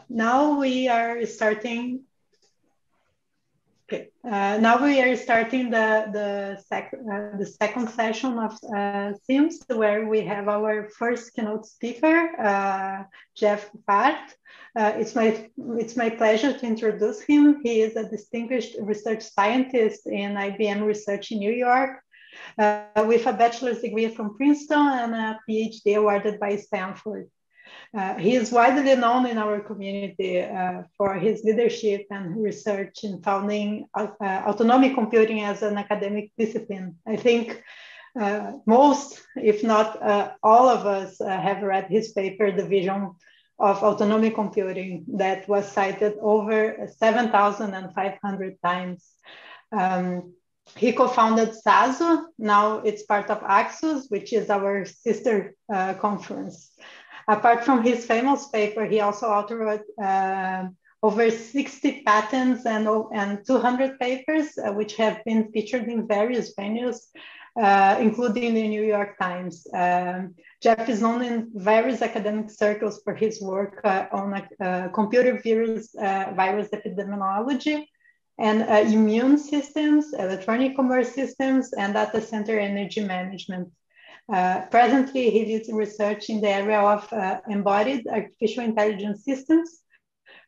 Now we are starting. Okay. Now we are starting the second session of SIMS, where we have our first keynote speaker, Jeff Bart. It's my pleasure to introduce him. He is a distinguished research scientist in IBM Research in New York, with a bachelor's degree from Princeton and a PhD awarded by Stanford. He is widely known in our community for his leadership and research in founding autonomic computing as an academic discipline. I think most, if not all of us, have read his paper, The Vision of Autonomic Computing, that was cited over 7,500 times. He co-founded SASU. Now it's part of Axus, which is our sister conference. Apart from his famous paper, he also authored over 60 patents and 200 papers, which have been featured in various venues, including the New York Times. Jeff is known in various academic circles for his work on computer virus epidemiology and immune systems, electronic commerce systems, and data center energy management. Presently, he leads research in the area of embodied artificial intelligence systems,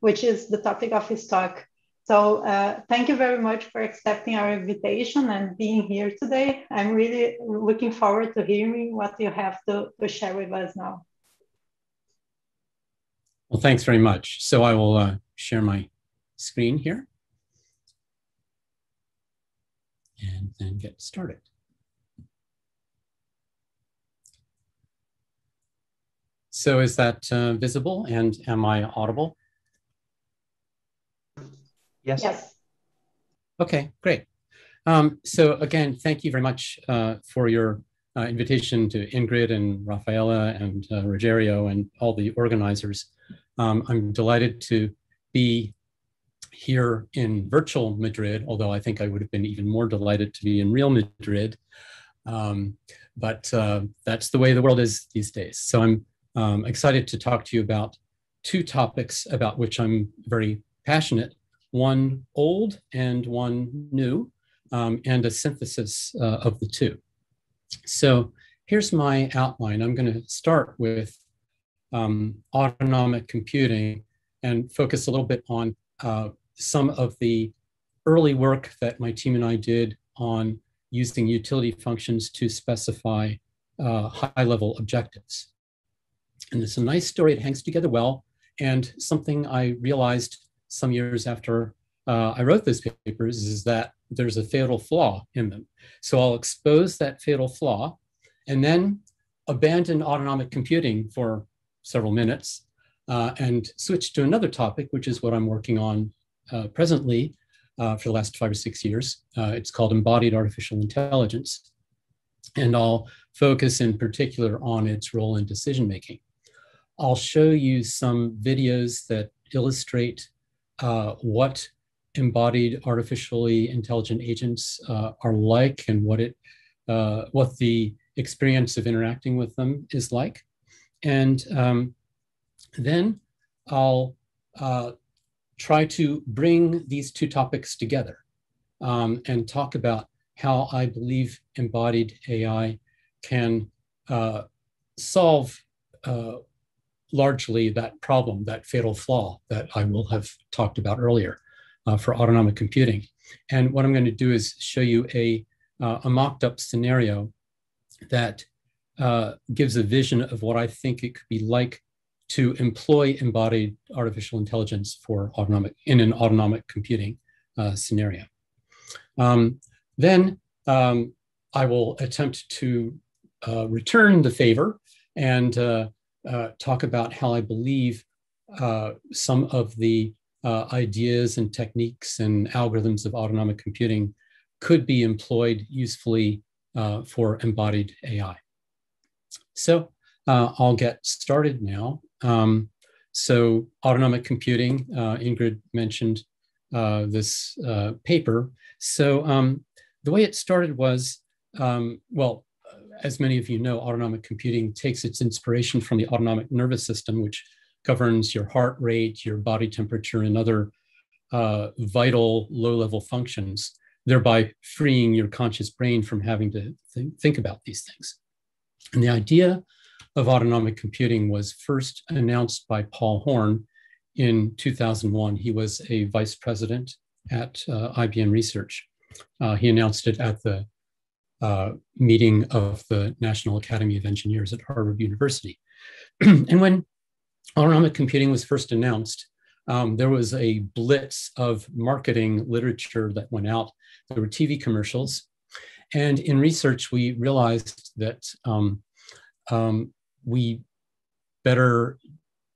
which is the topic of his talk. So thank you very much for accepting our invitation and being here today. I'm really looking forward to hearing what you have to share with us now. Well, thanks very much. So I will share my screen here and then get started. So is that visible, and am I audible? Yes. Yes. Okay, great. So again, thank you very much for your invitation to Ingrid and Rafaela and Rogerio and all the organizers. I'm delighted to be here in virtual Madrid, although I think I would have been even more delighted to be in real Madrid. But that's the way the world is these days. So I'm excited to talk to you about two topics about which I'm very passionate, one old and one new, and a synthesis of the two. So here's my outline. I'm going to start with autonomic computing and focus a little bit on some of the early work that my team and I did on using utility functions to specify high-level objectives. And it's a nice story. It hangs together well. And something I realized some years after I wrote those papers is that there's a fatal flaw in them. So I'll expose that fatal flaw and then abandon autonomic computing for several minutes and switch to another topic, which is what I'm working on presently for the last 5 or 6 years. It's called Embodied Artificial Intelligence. And I'll focus in particular on its role in decision-making. I'll show you some videos that illustrate what embodied artificially intelligent agents are like and what the experience of interacting with them is like. And then I'll try to bring these two topics together and talk about how I believe embodied AI can solve largely that problem, that fatal flaw that I will have talked about earlier for autonomic computing. And what I'm going to do is show you a mocked up scenario that gives a vision of what I think it could be like to employ embodied artificial intelligence for in an autonomic computing scenario. Then I will attempt to return the favor and talk about how I believe some of the ideas and techniques and algorithms of autonomic computing could be employed usefully for embodied AI. So I'll get started now. So autonomic computing, Ingrid mentioned this paper. So the way it started was, well, as many of you know, autonomic computing takes its inspiration from the autonomic nervous system, which governs your heart rate, your body temperature, and other vital low-level functions, thereby freeing your conscious brain from having to think about these things. And the idea of autonomic computing was first announced by Paul Horn in 2001. He was a vice president at IBM Research. He announced it at the meeting of the National Academy of Engineers at Harvard University. And when autonomic computing was first announced, there was a blitz of marketing literature that went out. There were TV commercials. And in research, we realized that we better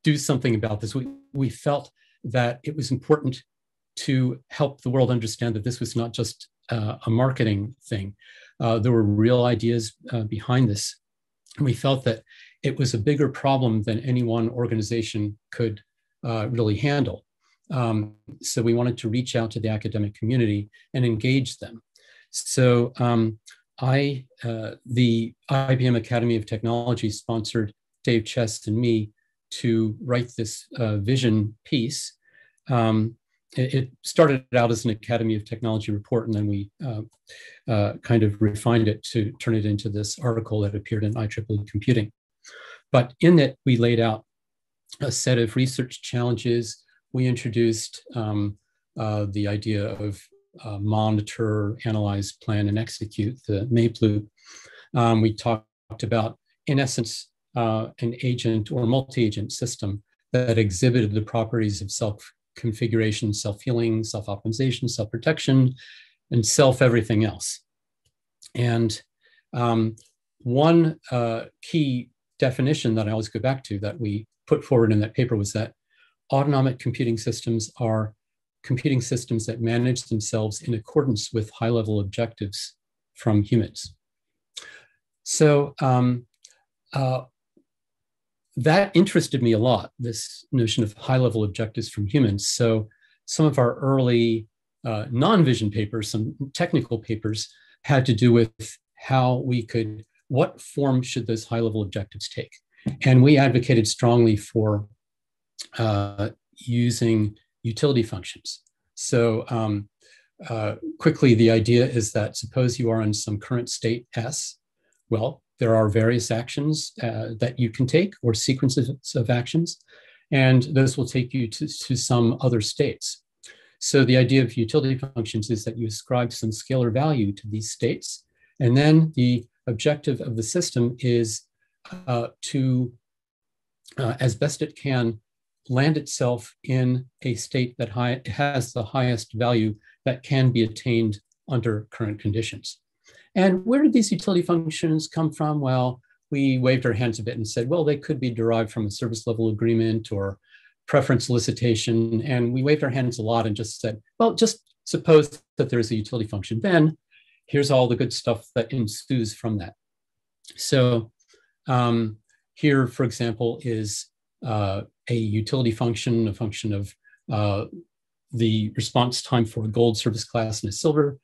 do something about this. We felt that it was important to help the world understand that this was not just a marketing thing. There were real ideas behind this. And we felt that it was a bigger problem than any one organization could really handle. So we wanted to reach out to the academic community and engage them. So the IBM Academy of Technology sponsored Dave Chess and me to write this vision piece. It started out as an Academy of Technology report, and then we kind of refined it to turn it into this article that appeared in IEEE Computing. But in it, we laid out a set of research challenges. We introduced the idea of monitor, analyze, plan, and execute, the MAPE loop. We talked about, in essence, an agent or multi-agent system that exhibited the properties of self-configuration, self-healing, self-optimization, self-protection, and self-everything else. And one key definition that I always go back to that we put forward in that paper was that autonomic computing systems are computing systems that manage themselves in accordance with high-level objectives from humans. So that interested me a lot, this notion of high-level objectives from humans. So some of our early non-vision papers, some technical papers, had to do with how we could, what form should those high-level objectives take? And we advocated strongly for using utility functions. So quickly, the idea is that suppose you are in some current state S. Well, there are various actions that you can take or sequences of actions, and those will take you to some other states. So the idea of utility functions is that you ascribe some scalar value to these states, and then the objective of the system is to, as best it can, land itself in a state that has the highest value that can be attained under current conditions. And where did these utility functions come from? Well, we waved our hands a bit and said, well, they could be derived from a service level agreement or preference solicitation. And we waved our hands a lot and just said, well, just suppose that there's a utility function. Then here's all the good stuff that ensues from that. So here, for example, is a utility function, a function of the response time for a gold service class and a silver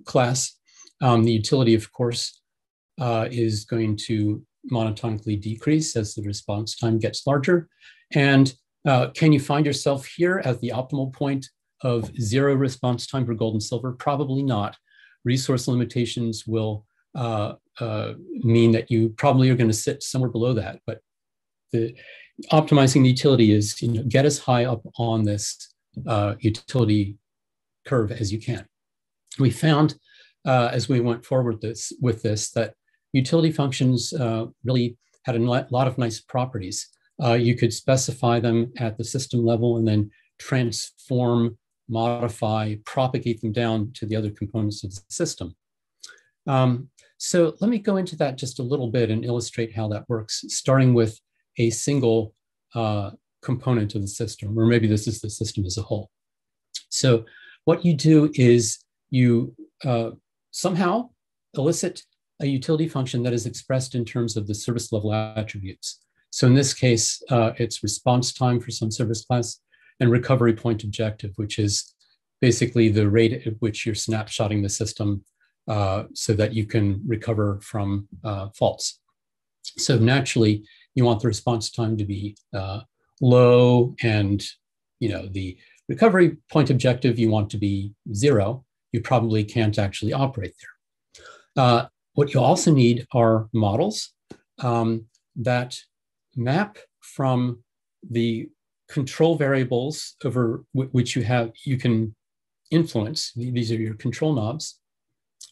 class. The utility, of course, is going to monotonically decrease as the response time gets larger. And can you find yourself here at the optimal point of 0 response time for gold and silver? Probably not. Resource limitations will mean that you probably are going to sit somewhere below that. But optimizing the utility is, get as high up on this utility curve as you can. We found as we went forward with this that utility functions really had a lot of nice properties. You could specify them at the system level and then transform, modify, propagate them down to the other components of the system. So let me go into that just a little bit and illustrate how that works, starting with a single component of the system, or maybe this is the system as a whole. So what you do is you somehow elicit a utility function that is expressed in terms of the service level attributes. So in this case, it's response time for some service class and recovery point objective, which is basically the rate at which you're snapshotting the system so that you can recover from faults. So naturally, you want the response time to be low, and the recovery point objective you want to be 0, you probably can't actually operate there. What you also need are models that map from the control variables over which you can influence. These are your control knobs.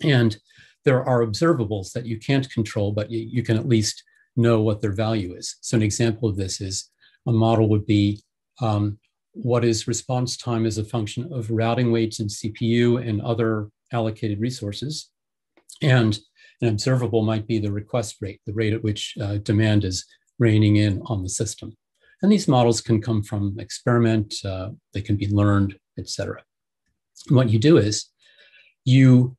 And there are observables that you can't control, but you can at least know what their value is. So an example of this is a model would be what is response time as a function of routing weights in CPU and other allocated resources. And an observable might be the request rate, the rate at which demand is reining in on the system. And these models can come from experiment, they can be learned, etc. What you do is you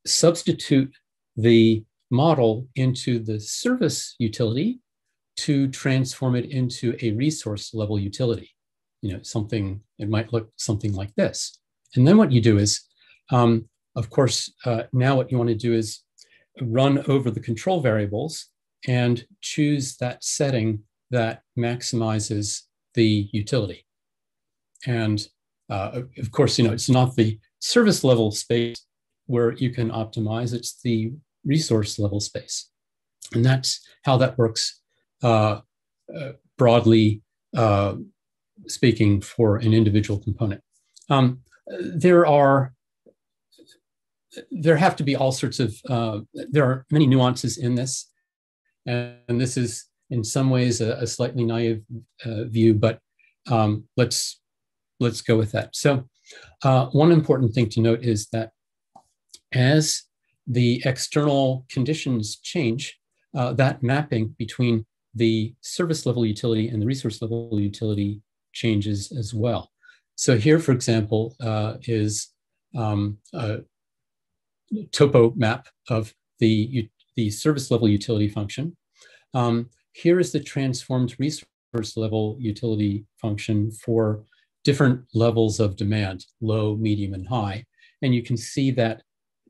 substitute the model into the service utility to transform it into a resource level utility. It might look something like this. And then what you do is, of course, now what you want to do is run over the control variables and choose that setting that maximizes the utility. And of course, it's not the service level space where you can optimize, it's the resource level space. And that's how that works broadly speaking for an individual component. There have to be all sorts of, there are many nuances in this. And this is in some ways a slightly naive view, but let's go with that. So one important thing to note is that as the external conditions change, that mapping between the service level utility and the resource level utility changes as well. So here, for example, is a topo map of the service level utility function. Here is the transformed resource level utility function for different levels of demand, low, medium, and high. And you can see that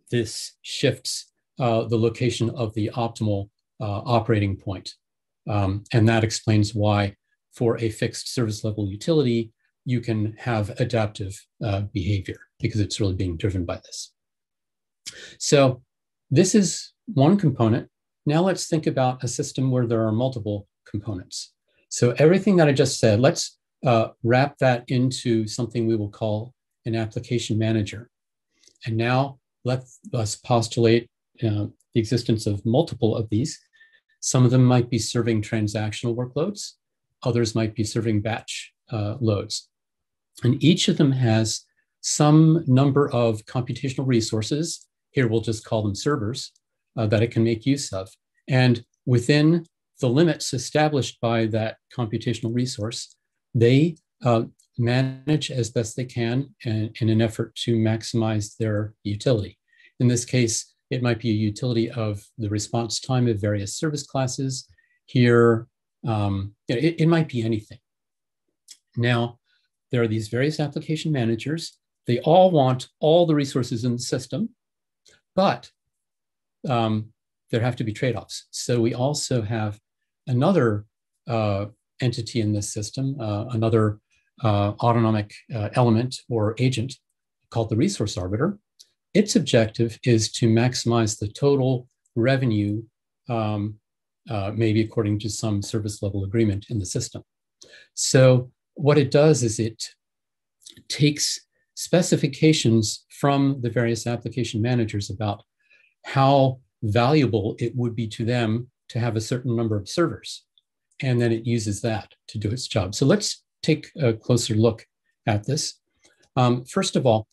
this shifts the location of the optimal operating point. And that explains why for a fixed service level utility, you can have adaptive behavior because it's really being driven by this. So this is one component. Now let's think about a system where there are multiple components. So everything that I just said, let's wrap that into something we will call an application manager. And now let's postulate the existence of multiple of these. Some of them might be serving transactional workloads. Others might be serving batch loads. And each of them has some number of computational resources. Here we'll just call them servers that it can make use of. And within the limits established by that computational resource, they manage as best they can in an effort to maximize their utility. In this case, it might be a utility of the response time of various service classes. Here, it might be anything. Now, there are these various application managers. They all want all the resources in the system, but there have to be trade-offs. So we also have another entity in this system, another autonomic element or agent called the Resource Arbiter. Its objective is to maximize the total revenue, maybe according to some service level agreement in the system. So what it does is it takes specifications from the various application managers about how valuable it would be to them to have a certain number of servers. And then it uses that to do its job. So let's take a closer look at this. First of all,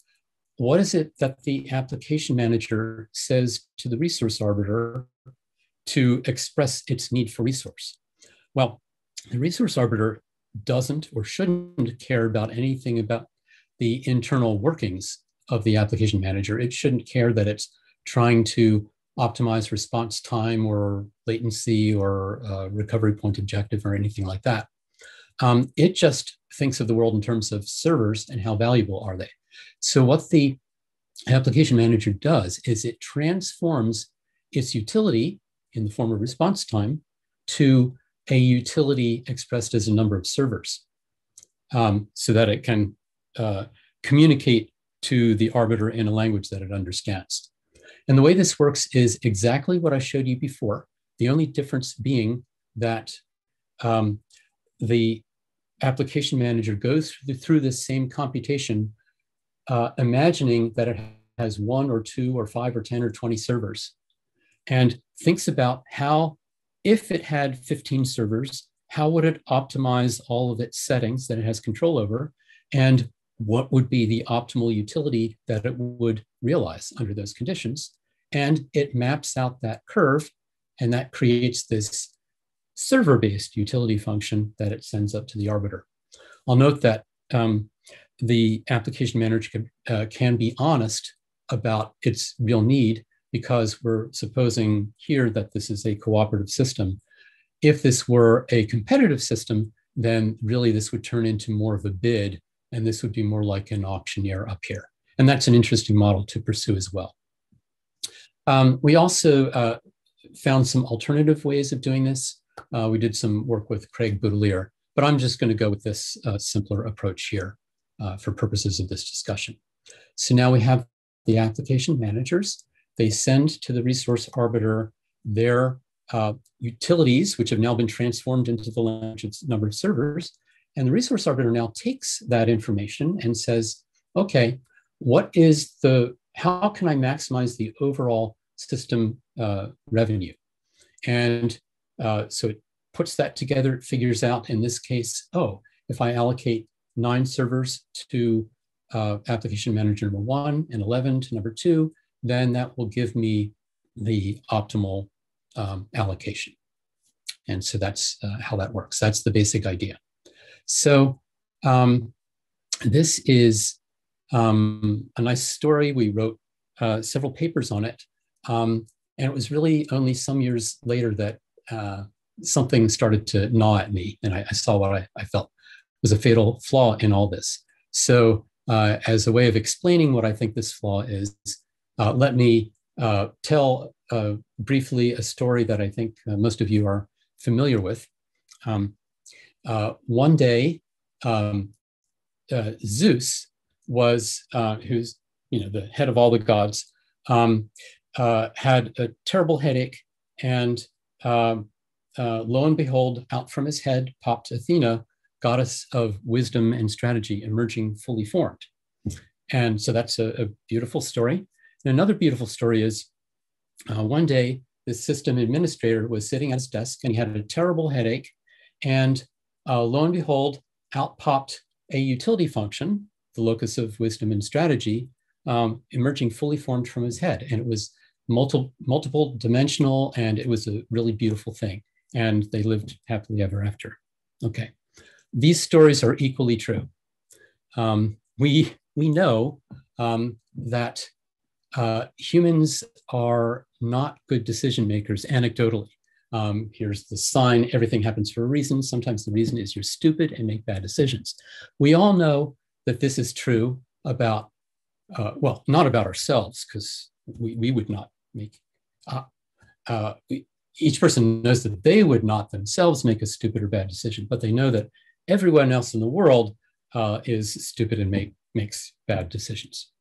what is it that the application manager says to the Resource Arbiter to express its need for resource? Well, the Resource Arbiter doesn't or shouldn't care about anything about the internal workings of the application manager. It shouldn't care that it's trying to optimize response time or latency or recovery point objective or anything like that. It just thinks of the world in terms of servers and how valuable are they. So what the application manager does is it transforms its utility in the form of response time to a utility expressed as a number of servers, so that it can communicate to the arbiter in a language that it understands. And the way this works is exactly what I showed you before, the only difference being that the application manager goes through this same computation, imagining that it has 1 or 2 or 5 or 10 or 20 servers, and thinks about how, if it had 15 servers, how would it optimize all of its settings that it has control over, and what would be the optimal utility that it would realize under those conditions. And it maps out that curve, and that creates this server-based utility function that it sends up to the arbiter. I'll note that the application manager can be honest about its real need, because we're supposing here that this is a cooperative system. If this were a competitive system, then really this would turn into more of a bid, and this would be more like an auctioneer up here. And that's an interesting model to pursue as well. We also found some alternative ways of doing this. We did some work with Craig Boudelier, but I'm just going to go with this simpler approach here for purposes of this discussion. So now we have the application managers. They send to the resource arbiter their utilities, which have now been transformed into the language number of servers. And the resource arbiter now takes that information and says, okay, how can I maximize the overall system revenue? And so it puts that together, it figures out in this case, oh, if I allocate 9 servers to application manager number 1 and 11 to number 2, then that will give me the optimal allocation. And so that's how that works. That's the basic idea. So this is a nice story. We wrote several papers on it. And it was really only some years later that something started to gnaw at me, and I saw what I felt was a fatal flaw in all this. So as a way of explaining what I think this flaw is, let me tell briefly a story that I think most of you are familiar with. One day, Zeus was, who's the head of all the gods, had a terrible headache, and lo and behold, out from his head popped Athena, goddess of wisdom and strategy, emerging fully formed. And so that's a beautiful story. And another beautiful story is one day, the system administrator was sitting at his desk, and he had a terrible headache. And lo and behold, out popped a utility function, the locus of wisdom and strategy, emerging fully formed from his head. And it was multiple dimensional, and it was a really beautiful thing. And they lived happily ever after. Okay, these stories are equally true. We know that humans are not good decision makers anecdotally. Here's the sign, everything happens for a reason. Sometimes the reason is you're stupid and make bad decisions. We all know that this is true about, well, not about ourselves, because we would not make, each person knows that they would not themselves make a stupid or bad decision, but they know that everyone else in the world is stupid and makes bad decisions.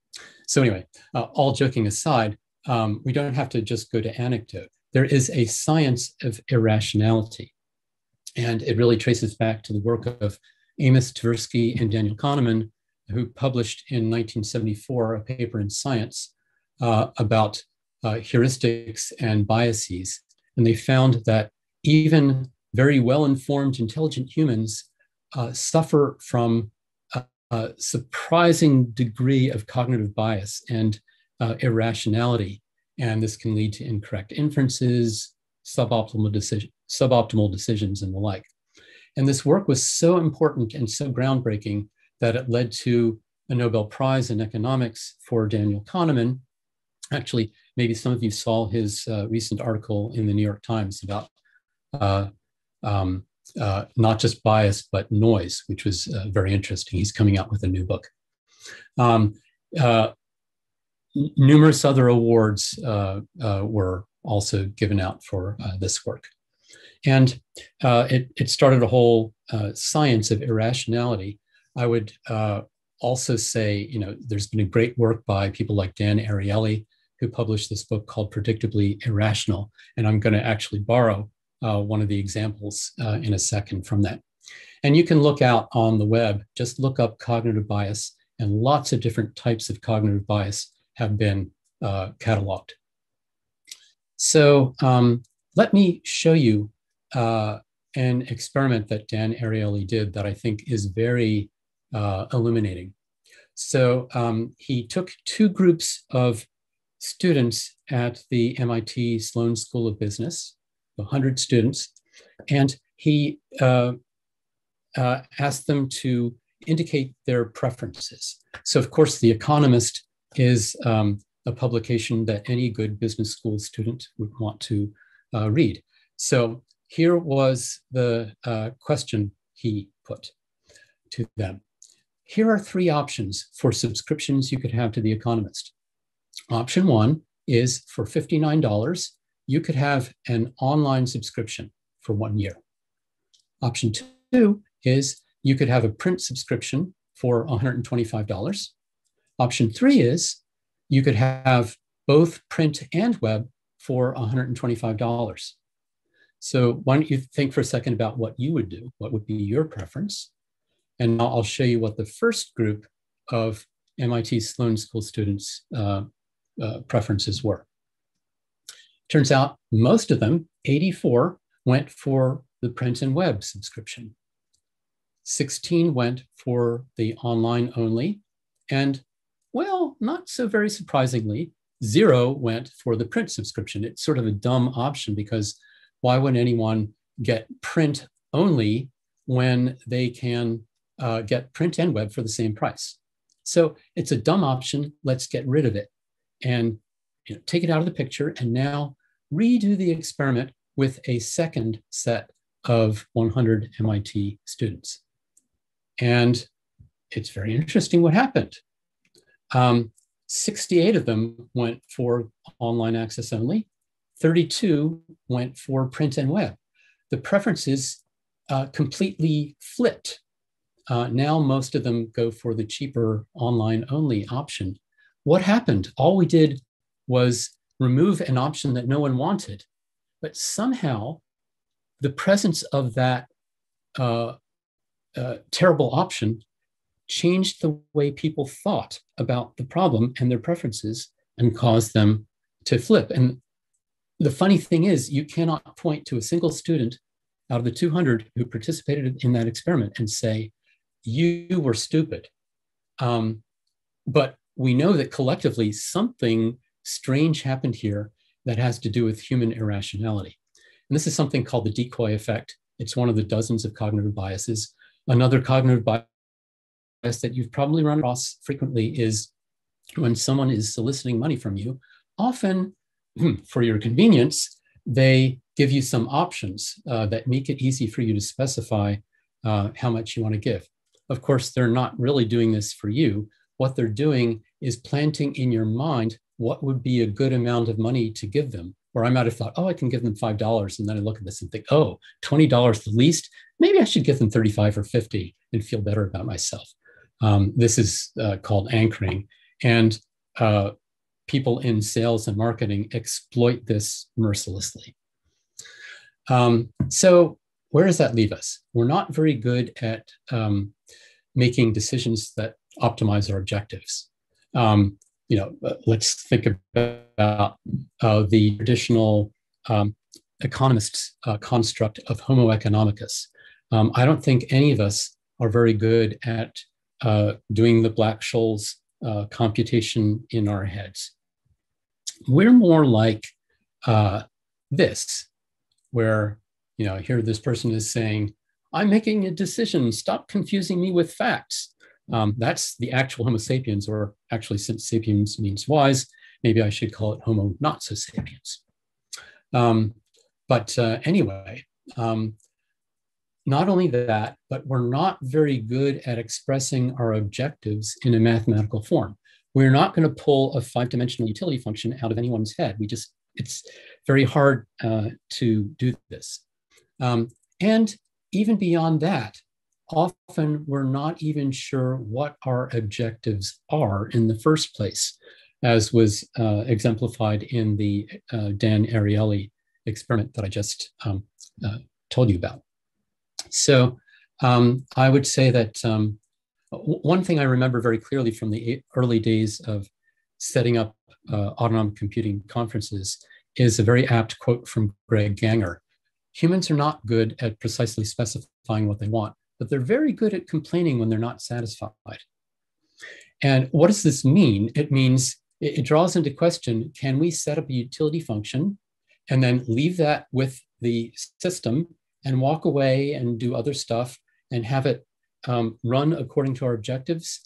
So anyway, all joking aside, we don't have to just go to anecdote. There is a science of irrationality, and it really traces back to the work of Amos Tversky and Daniel Kahneman, who published in 1974 a paper in Science about heuristics and biases. And they found that even very well-informed, intelligent humans suffer from a surprising degree of cognitive bias and irrationality. And this can lead to incorrect inferences, suboptimal decisions, and the like. And this work was so important and so groundbreaking that it led to a Nobel Prize in economics for Daniel Kahneman. Actually, maybe some of you saw his recent article in the New York Times about not just bias, but noise, which was very interesting. He's coming out with a new book. Numerous other awards were also given out for this work. And it started a whole science of irrationality. I would also say, there's been a great work by people like Dan Ariely, who published this book called Predictably Irrational. And I'm going to actually borrow one of the examples in a second from that. And you can look out on the web, just look up cognitive bias, and lots of different types of cognitive bias have been cataloged. So let me show you an experiment that Dan Ariely did that I think is very illuminating. So he took two groups of students at the MIT Sloan School of Business, 100 students, and he asked them to indicate their preferences. So of course, The Economist is a publication that any good business school student would want to read. So here was the question he put to them. Here are three options for subscriptions you could have to The Economist. Option one is for $59, you could have an online subscription for 1 year. Option two is you could have a print subscription for $125. Option three is you could have both print and web for $125. So why don't you think for a second about what you would do? What would be your preference? And now I'll show you what the first group of MIT Sloan School students' preferences were. Turns out most of them, 84, went for the print and web subscription. 16 went for the online only. And well, not so very surprisingly, 0 went for the print subscription. It's sort of a dumb option because why would anyone get print only when they can get print and web for the same price? So it's a dumb option. Let's get rid of it and take it out of the picture and now redo the experiment with a second set of 100 MIT students. And it's very interesting what happened. 68 of them went for online access only. 32 went for print and web. The preferences completely flipped. Now most of them go for the cheaper online only option. What happened? All we did was remove an option that no one wanted, but somehow the presence of that terrible option changed the way people thought about the problem and their preferences and caused them to flip. And the funny thing is, you cannot point to a single student out of the 200 who participated in that experiment and say, you were stupid. But we know that collectively something strange happened here that has to do with human irrationality. And this is something called the Decoy Effect. It's one of the dozens of cognitive biases. Another cognitive bias that you've probably run across frequently is when someone is soliciting money from you, often for your convenience, they give you some options that make it easy for you to specify how much you want to give. Of course, they're not really doing this for you. What they're doing is planting in your mind what would be a good amount of money to give them. Or I might have thought, oh, I can give them $5. And then I look at this and think, oh, $20 the least, maybe I should give them 35 or 50 and feel better about myself. This is called anchoring. And people in sales and marketing exploit this mercilessly. So where does that leave us? We're not very good at making decisions that optimize our objectives. Let's think about the traditional economist's construct of Homo economicus. I don't think any of us are very good at doing the Black-Scholes computation in our heads. We're more like this, where here this person is saying, I'm making a decision, stop confusing me with facts. That's the actual Homo sapiens, or actually, since sapiens means wise, maybe I should call it Homo not so sapiens. Anyway, not only that, but we're not very good at expressing our objectives in a mathematical form. We're not going to pull a 5-dimensional utility function out of anyone's head. It's very hard to do this. And even beyond that, often we're not even sure what our objectives are in the first place, as was exemplified in the Dan Ariely experiment that I just told you about. So I would say that one thing I remember very clearly from the early days of setting up autonomic computing conferences is a very apt quote from Greg Ganger. Humans are not good at precisely specifying what they want, but they're very good at complaining when they're not satisfied. And what does this mean? It means it draws into question, can we set up a utility function and then leave that with the system and walk away and do other stuff and have it run according to our objectives?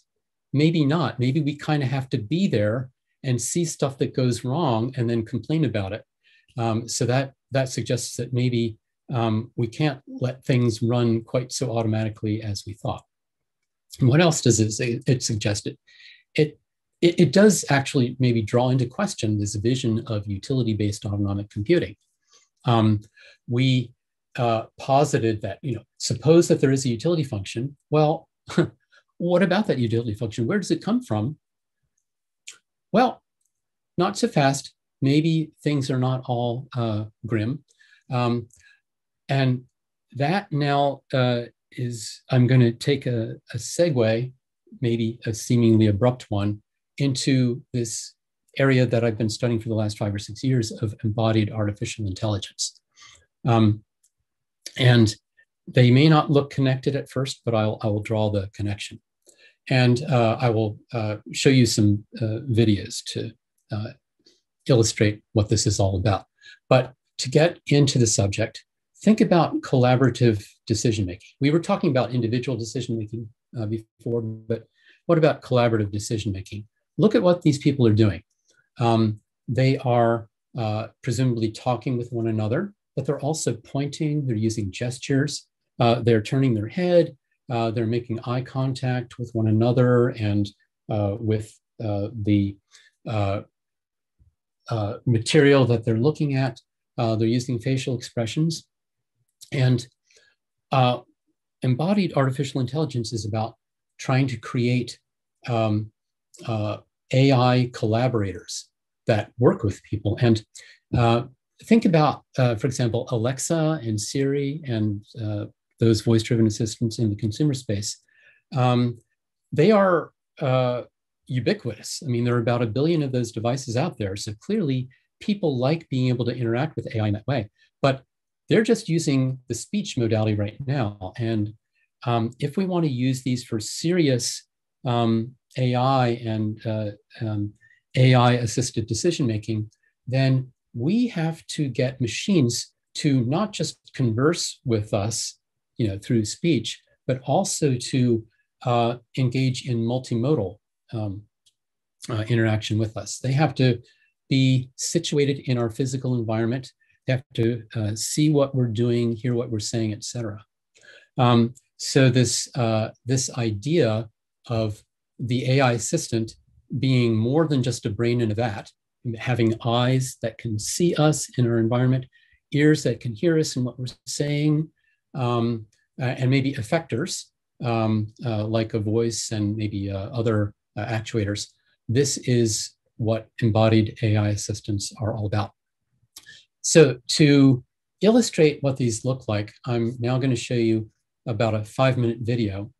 Maybe not. Maybe we kind of have to be there and see stuff that goes wrong and then complain about it. So that suggests that maybe we can't let things run quite so automatically as we thought. And what else does it suggest? It does actually maybe draw into question this vision of utility-based autonomic computing. We posited that, suppose that there is a utility function. Well, what about that utility function? Where does it come from? Well, not so fast. Maybe things are not all grim. And that now I'm going to take a segue, maybe a seemingly abrupt one, into this area that I've been studying for the last 5 or 6 years of embodied artificial intelligence. And they may not look connected at first, but I will draw the connection. And I will show you some videos to illustrate what this is all about. But to get into the subject, think about collaborative decision-making. We were talking about individual decision-making before, but what about collaborative decision-making? Look at what these people are doing. They are presumably talking with one another, but they're also pointing, they're using gestures, they're turning their head, they're making eye contact with one another and with the material that they're looking at. They're using facial expressions. And embodied artificial intelligence is about trying to create AI collaborators that work with people. And think about, for example, Alexa and Siri and those voice-driven assistants in the consumer space. They are ubiquitous. I mean, there are about 1 billion of those devices out there. So clearly, people like being able to interact with AI in that way. But they're just using the speech modality right now. And if we want to use these for serious AI and AI-assisted decision-making, then we have to get machines to not just converse with us, through speech, but also to engage in multimodal interaction with us. They have to be situated in our physical environment. They have to see what we're doing, hear what we're saying, etc. So this idea of the AI assistant being more than just a brain in a vat, having eyes that can see us in our environment, ears that can hear us and what we're saying, and maybe effectors like a voice and maybe other actuators. This is what embodied AI assistants are all about. So to illustrate what these look like, I'm now going to show you about a 5-minute video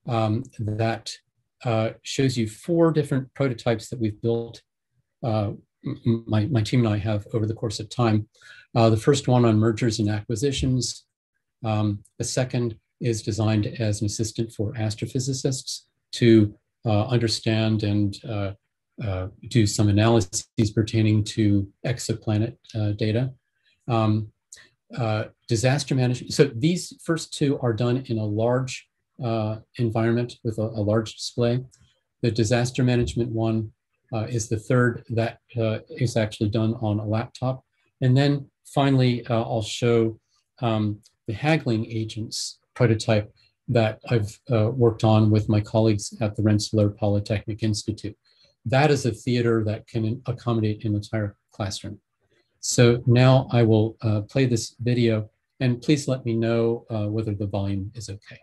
that shows you 4 different prototypes that we've built, my team and I have over the course of time. The first one on mergers and acquisitions. The second is designed as an assistant for astrophysicists to understand and do some analyses pertaining to exoplanet data. Disaster management. So these first 2 are done in a large environment with a large display. The disaster management one is the third that is actually done on a laptop. And then finally, I'll show the haggling agents prototype that I've worked on with my colleagues at the Rensselaer Polytechnic Institute. That is a theater that can accommodate an entire classroom. So now I will play this video And please let me know whether the volume is okay.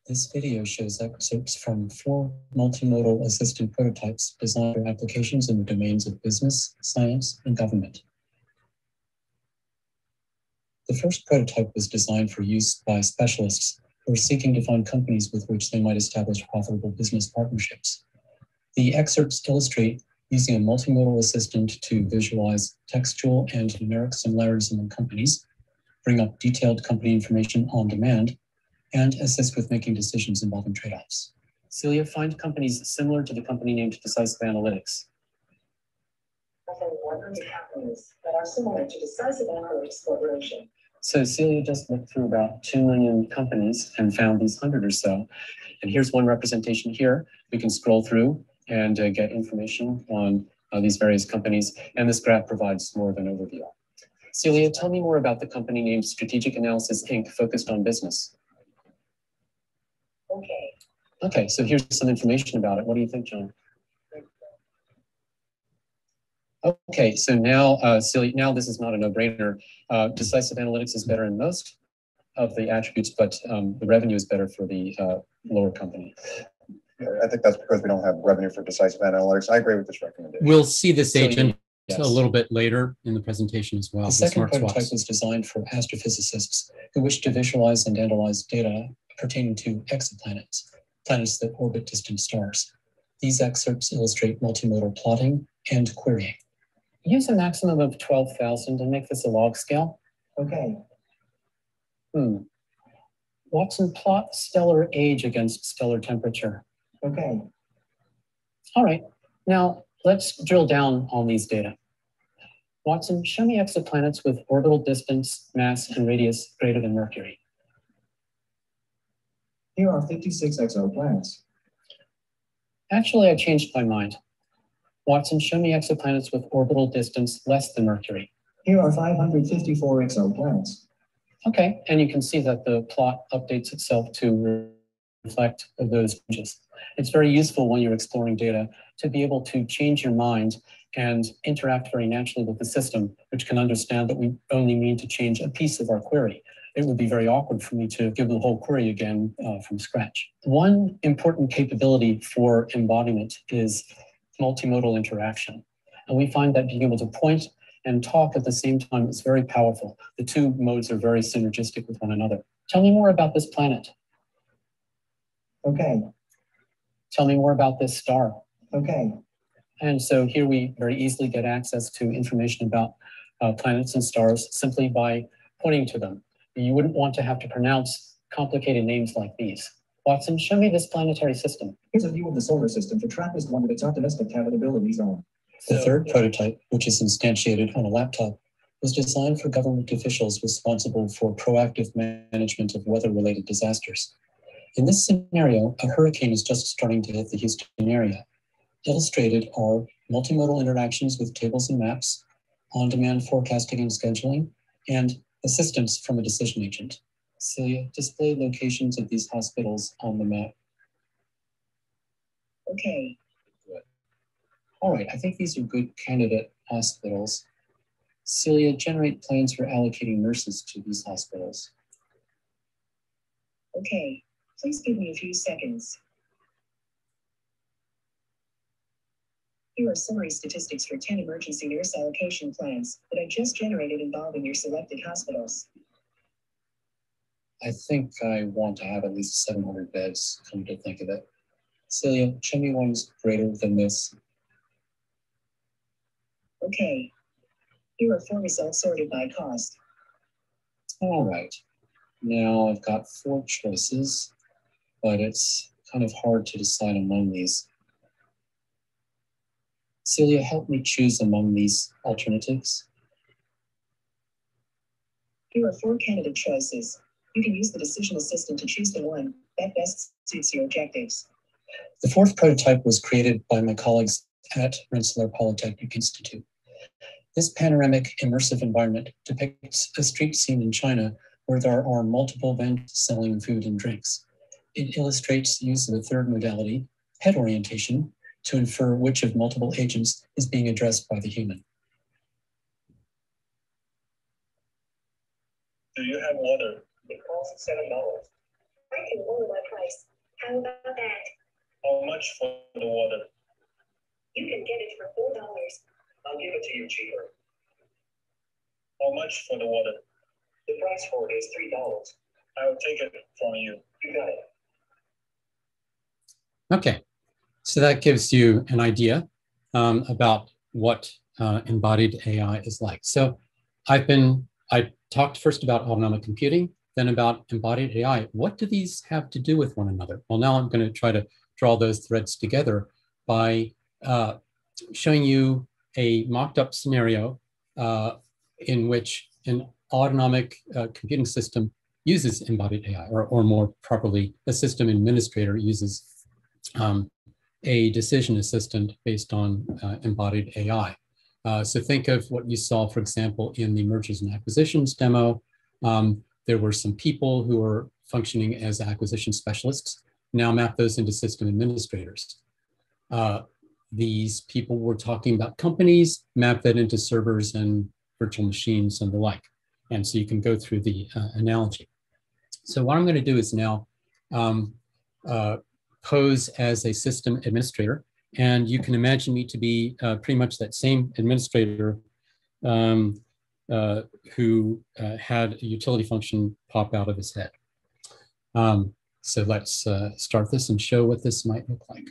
This video shows excerpts from 4 multimodal assistant prototypes designed for applications in the domains of business, science, and government. The first prototype was designed for use by specialists who are seeking to find companies with which they might establish profitable business partnerships. The excerpts illustrate using a multimodal assistant to visualize textual and numeric similarities among companies, bring up detailed company information on demand, and assist with making decisions involving trade-offs. Celia, find companies similar to the company named Decisive Analytics. I found 100 companies that are similar to Decisive Analytics Corporation. So Celia just looked through about 2 million companies and found these 100 or so. And here's one representation here. We can scroll through and get information on these various companies. And this graph provides more of an overview. Celia, tell me more about the company named Strategic Analysis, Inc., focused on business. Okay. Okay, so here's some information about it. What do you think, John? Okay, so now, Celia, now this is not a no-brainer. Decisive Analytics is better in most of the attributes, but the revenue is better for the lower company. I think that's because we don't have revenue for Decisive Analytics. I agree with this recommendation. We'll see this agent yes, a little bit later in the presentation as well. The second prototype was designed for astrophysicists who wish to visualize and analyze data pertaining to exoplanets, planets that orbit distant stars. These excerpts illustrate multimodal plotting and querying. Use a maximum of 12,000 and make this a log scale. Okay. Watson, plot stellar age against stellar temperature. Okay. All right, now let's drill down on these data. Watson, show me exoplanets with orbital distance, mass, and radius greater than Mercury. Here are 56 exoplanets. Actually, I changed my mind. Watson, show me exoplanets with orbital distance less than Mercury. Here are 554 exoplanets. Okay, and you can see that the plot updates itself to reflect those changes. It's very useful when you're exploring data to be able to change your mind and interact very naturally with the system, which can understand that we only mean to change a piece of our query. It would be very awkward for me to give the whole query again from scratch. One important capability for embodiment is multimodal interaction. And we find that being able to point and talk at the same time is very powerful. The two modes are very synergistic with one another. Tell me more about this planet. Okay. Tell me more about this star. Okay. And so here we very easily get access to information about planets and stars simply by pointing to them. You wouldn't want to have to pronounce complicated names like these. Watson, show me this planetary system. Here's a view of the solar system for TRAPPIST-1 with its optimistic habitability zone. The third prototype, which is instantiated on a laptop, was designed for government officials responsible for proactive management of weather-related disasters. In this scenario, a hurricane is just starting to hit the Houston area. Illustrated are multimodal interactions with tables and maps, on-demand forecasting and scheduling, and assistance from a decision agent. Celia, display locations of these hospitals on the map. Okay. Good. All right, I think these are good candidate hospitals. Celia, generate plans for allocating nurses to these hospitals. Okay, please give me a few seconds. Here are summary statistics for 10 emergency nurse allocation plans that I just generated involving your selected hospitals. I think I want to have at least 700 beds, come to think of it. Celia, show me ones greater than this. Okay. Here are 4 results sorted by cost. All right. Now I've got 4 choices, but it's kind of hard to decide among these. Celia, help me choose among these alternatives. Here are 4 candidate choices. You can use the decision assistant to choose the one that best suits your objectives. The 4th prototype was created by my colleagues at Rensselaer Polytechnic Institute. This panoramic immersive environment depicts a street scene in China where there are multiple vendors selling food and drinks. It illustrates the use of the 3rd modality, head orientation, to infer which of multiple agents is being addressed by the human. Do you have water? It costs $7. I can lower my price. How about that? How much for the water? You can get it for $4. I'll give it to you cheaper. How much for the water? The price for it is $3. I'll take it from you. You got it. Okay, so that gives you an idea about what embodied AI is like. So I talked first about autonomic computing, then about embodied AI. What do these have to do with one another? Well, now I'm going to try to draw those threads together by showing you a mocked up scenario in which an autonomic computing system uses embodied AI, or more properly, a system administrator uses a decision assistant based on embodied AI. So think of what you saw, for example, in the mergers and acquisitions demo. There were some people who were functioning as acquisition specialists. Now map those into system administrators. These people were talking about companies, map that into servers and virtual machines and the like. And so you can go through the analogy. So what I'm going to do is now pose as a system administrator. And you can imagine me to be pretty much that same administrator who had a utility function pop out of his head. So let's start this and show what this might look like.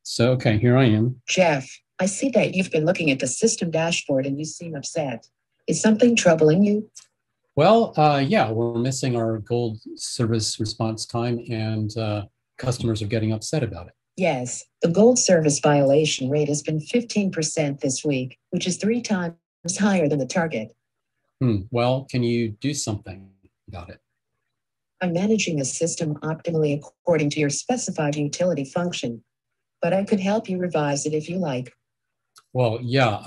So, okay, here I am. Jeff, I see that you've been looking at the system dashboard and you seem upset. Is something troubling you? Well, yeah, we're missing our gold service response time and customers are getting upset about it. Yes, the gold service violation rate has been 15% this week, which is 3 times higher than the target. Well, can you do something about it? I'm managing the system optimally according to your specified utility function, but I could help you revise it if you like. Well, yeah,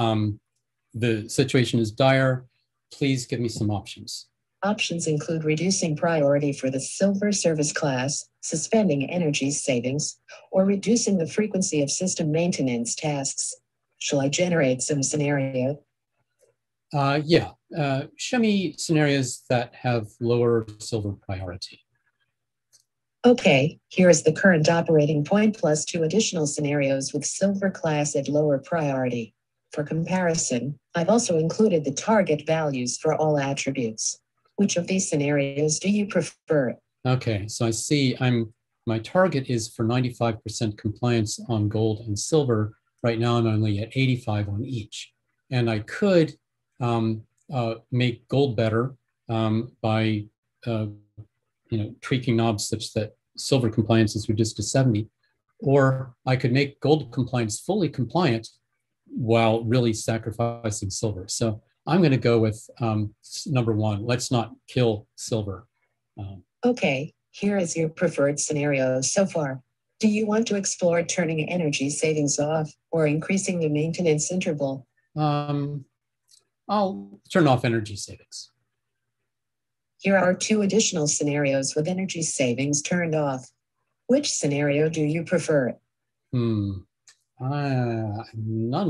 the situation is dire. Please give me some options. Options include reducing priority for the silver service class, suspending energy savings, or reducing the frequency of system maintenance tasks. Shall I generate some scenario? Yeah, show me scenarios that have lower silver priority. Okay, here is the current operating point plus 2 additional scenarios with silver class at lower priority. For comparison, I've also included the target values for all attributes. Which of these scenarios do you prefer? Okay, so I see my target is for 95% compliance on gold and silver. Right now I'm only at 85 on each. And I could make gold better by tweaking knobs such that silver compliance is reduced to 70. Or I could make gold compliance fully compliant while really sacrificing silver. So I'm going to go with number 1. Let's not kill silver. Okay, here is your preferred scenario so far. Do you want to explore turning energy savings off or increasing the maintenance interval? I'll turn off energy savings. Here are 2 additional scenarios with energy savings turned off. Which scenario do you prefer? None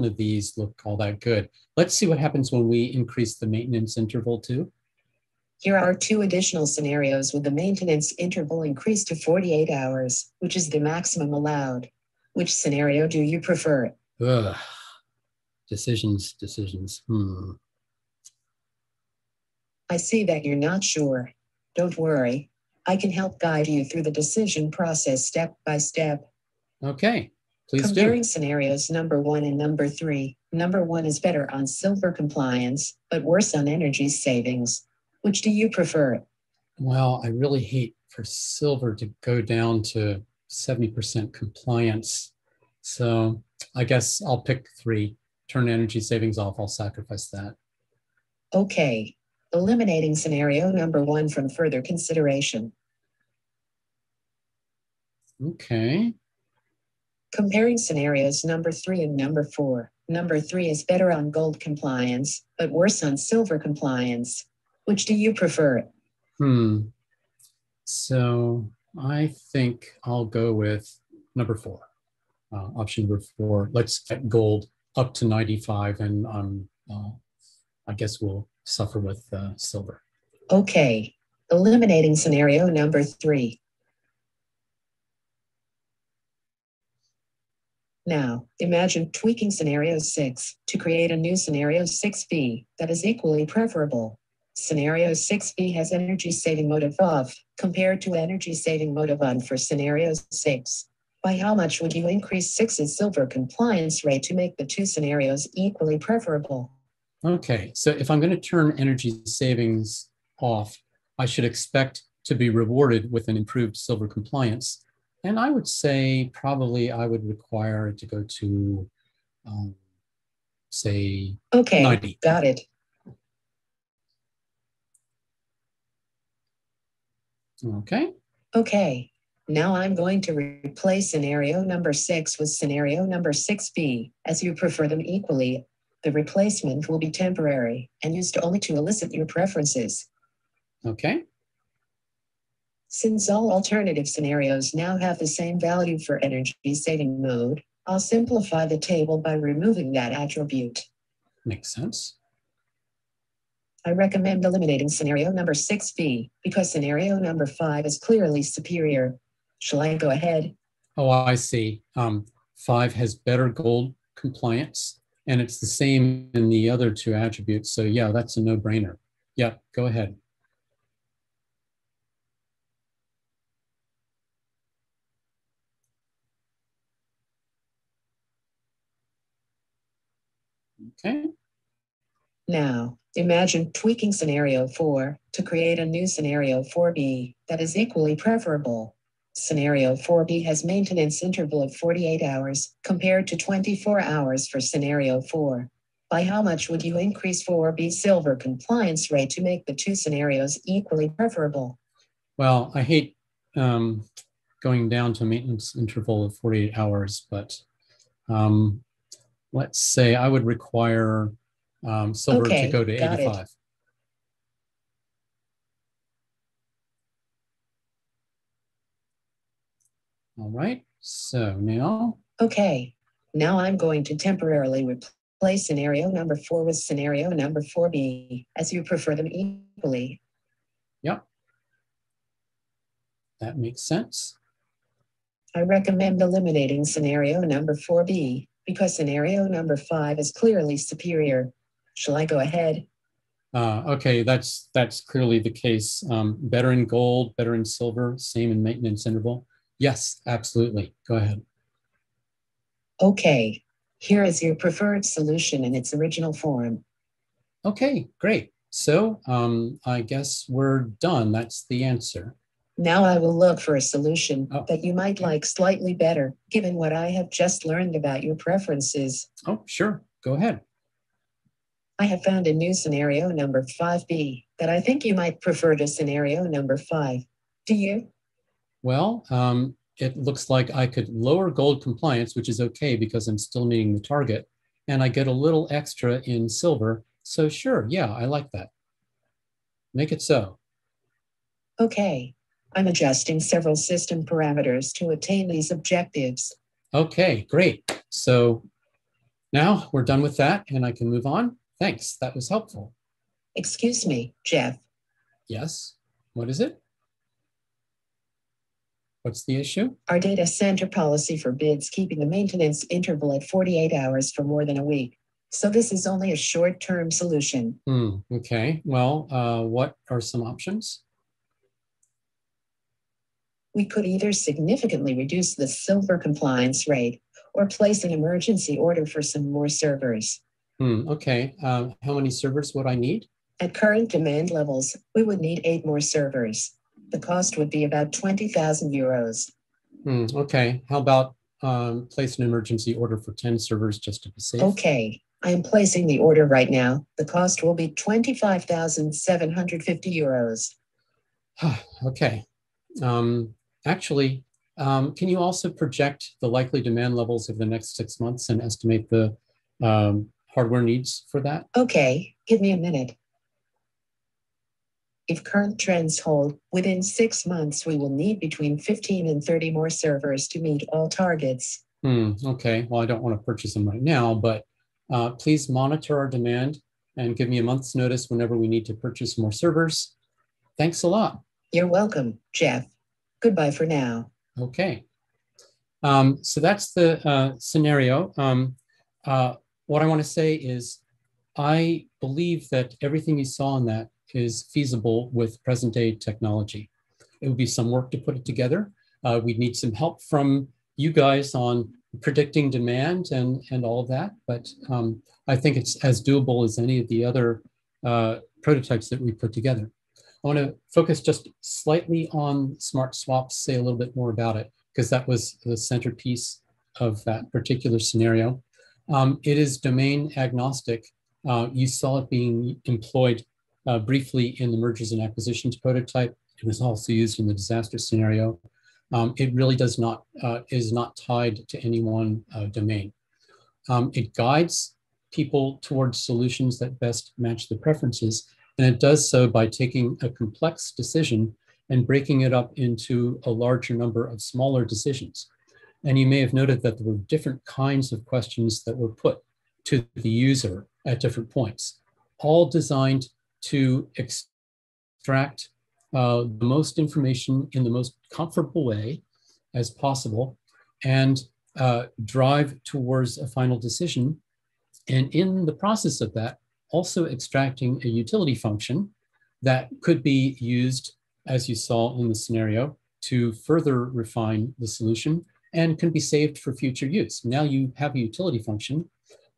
of these look all that good. Let's see what happens when we increase the maintenance interval too. Here are 2 additional scenarios with the maintenance interval increased to 48 hours, which is the maximum allowed. Which scenario do you prefer? Ugh. Decisions. I see that you're not sure. Don't worry. I can help guide you through the decision process step by step. Okay, please Comparing do. scenarios number 1 and number 3. Number 1 is better on silver compliance, but worse on energy savings. Which do you prefer? Well, I really hate for silver to go down to 70% compliance. So I guess I'll pick 3. Turn energy savings off. I'll sacrifice that. Okay. Eliminating scenario number 1 from further consideration. Okay. Comparing scenarios number 3 and number 4. Number 3 is better on gold compliance, but worse on silver compliance. Which do you prefer? So I think I'll go with number 4. Option number 4. Let's get gold up to 95 and I guess we'll suffer with silver. Okay. Eliminating scenario number 3. Now, imagine tweaking scenario 6 to create a new scenario 6b that is equally preferable. Scenario 6b has energy saving mode of off compared to energy saving mode of on for scenario 6. By how much would you increase 6's silver compliance rate to make the two scenarios equally preferable? Okay, so if I'm going to turn energy savings off, I should expect to be rewarded with an improved silver compliance. And I would say probably I would require it to go to, say, Okay, 90. got it. Okay. Okay. Now I'm going to replace scenario number 6 with scenario number 6b, as you prefer them equally. The replacement will be temporary and used only to elicit your preferences. Okay. Since all alternative scenarios now have the same value for energy saving mode, I'll simplify the table by removing that attribute. Makes sense. I recommend eliminating scenario number 6b because scenario number 5 is clearly superior. Shall I go ahead? Oh, I see. 5 has better gold compliance, and it's the same in the other two attributes. So yeah, that's a no-brainer. Yeah, go ahead. Okay. Now, imagine tweaking scenario 4 to create a new scenario 4b that is equally preferable. Scenario 4b has maintenance interval of 48 hours compared to 24 hours for scenario 4. By how much would you increase 4b silver compliance rate to make the two scenarios equally preferable? Well, I hate going down to a maintenance interval of 48 hours, but let's say I would require silver to go to 85. All right, so now. Okay, now I'm going to temporarily replace scenario number 4 with scenario number 4b, as you prefer them equally. Yep. That makes sense. I recommend eliminating scenario number 4b because scenario number 5 is clearly superior. Shall I go ahead? Okay, that's clearly the case. Better in gold, better in silver, same in maintenance interval. Yes, absolutely. Go ahead. Okay, here is your preferred solution in its original form. Okay, great. So I guess we're done. That's the answer. Now I will look for a solution that you might like slightly better, given what I have just learned about your preferences. Oh, sure. Go ahead. I have found a new scenario number 5b that I think you might prefer to scenario number 5. Do you? Well, it looks like I could lower gold compliance, which is okay because I'm still meeting the target, and I get a little extra in silver. So sure, yeah, I like that. Make it so. Okay. I'm adjusting several system parameters to attain these objectives. Okay, great. So now we're done with that and I can move on. Thanks, that was helpful. Excuse me, Jeff. Yes, what is it? What's the issue? Our data center policy forbids keeping the maintenance interval at 48 hours for more than a week. So this is only a short-term solution. Okay, well, what are some options? We could either significantly reduce the silver compliance rate or place an emergency order for some more servers. Okay, how many servers would I need? At current demand levels, we would need 8 more servers. The cost would be about 20,000 euros. Okay, how about place an emergency order for 10 servers just to be safe? Okay, I am placing the order right now. The cost will be 25,750 euros. Okay. Actually, can you also project the likely demand levels over the next 6 months and estimate the hardware needs for that? Okay, give me a minute. If current trends hold, within 6 months, we will need between 15 and 30 more servers to meet all targets. Okay, well, I don't want to purchase them right now, but please monitor our demand and give me a month's notice whenever we need to purchase more servers. Thanks a lot. You're welcome, Jeff. Goodbye for now. Okay. So that's the scenario. What I want to say is I believe that everything you saw in that is feasible with present day technology. It would be some work to put it together. We'd need some help from you guys on predicting demand and all of that, but I think it's as doable as any of the other prototypes that we put together. I want to focus just slightly on smart swaps, say a little bit more about it, because that was the centerpiece of that particular scenario. It is domain agnostic. You saw it being employed briefly in the mergers and acquisitions prototype. It was also used in the disaster scenario. It really is not tied to any one domain. It guides people towards solutions that best match their preferences, and it does so by taking a complex decision and breaking it up into a larger number of smaller decisions. And you may have noted that there were different kinds of questions that were put to the user at different points, all designed to extract the most information in the most comfortable way as possible and drive towards a final decision. And in the process of that, also extracting a utility function that could be used, as you saw in the scenario, to further refine the solution and can be saved for future use. Now you have a utility function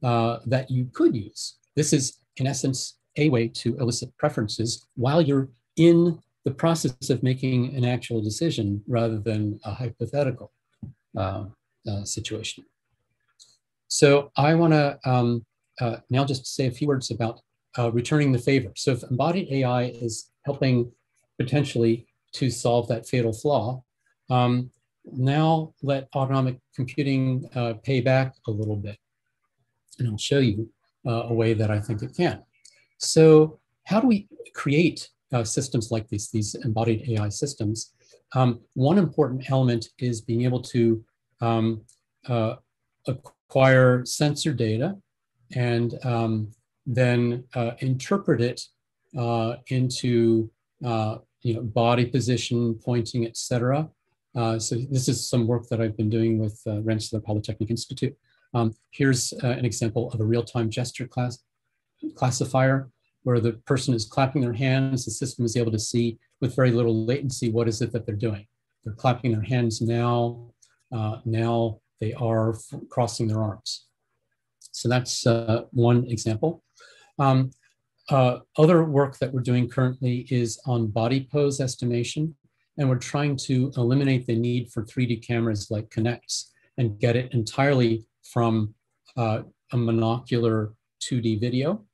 that you could use. This is, in essence, a way to elicit preferences while you're in the process of making an actual decision rather than a hypothetical situation. So I want to now just say a few words about returning the favor. So if embodied AI is helping potentially to solve that fatal flaw, now let autonomic computing pay back a little bit. And I'll show you a way that I think it can. So how do we create systems like these embodied AI systems? One important element is being able to acquire sensor data and then interpret it into body position, pointing, etc. So this is some work that I've been doing with Rensselaer Polytechnic Institute. Here's an example of a real-time gesture classifier where the person is clapping their hands. The system is able to see with very little latency what is it that they're doing. They're clapping their hands now. Now they are crossing their arms. So that's one example. Other work that we're doing currently is on body pose estimation, and we're trying to eliminate the need for 3D cameras like Kinects and get it entirely from a monocular 2D video.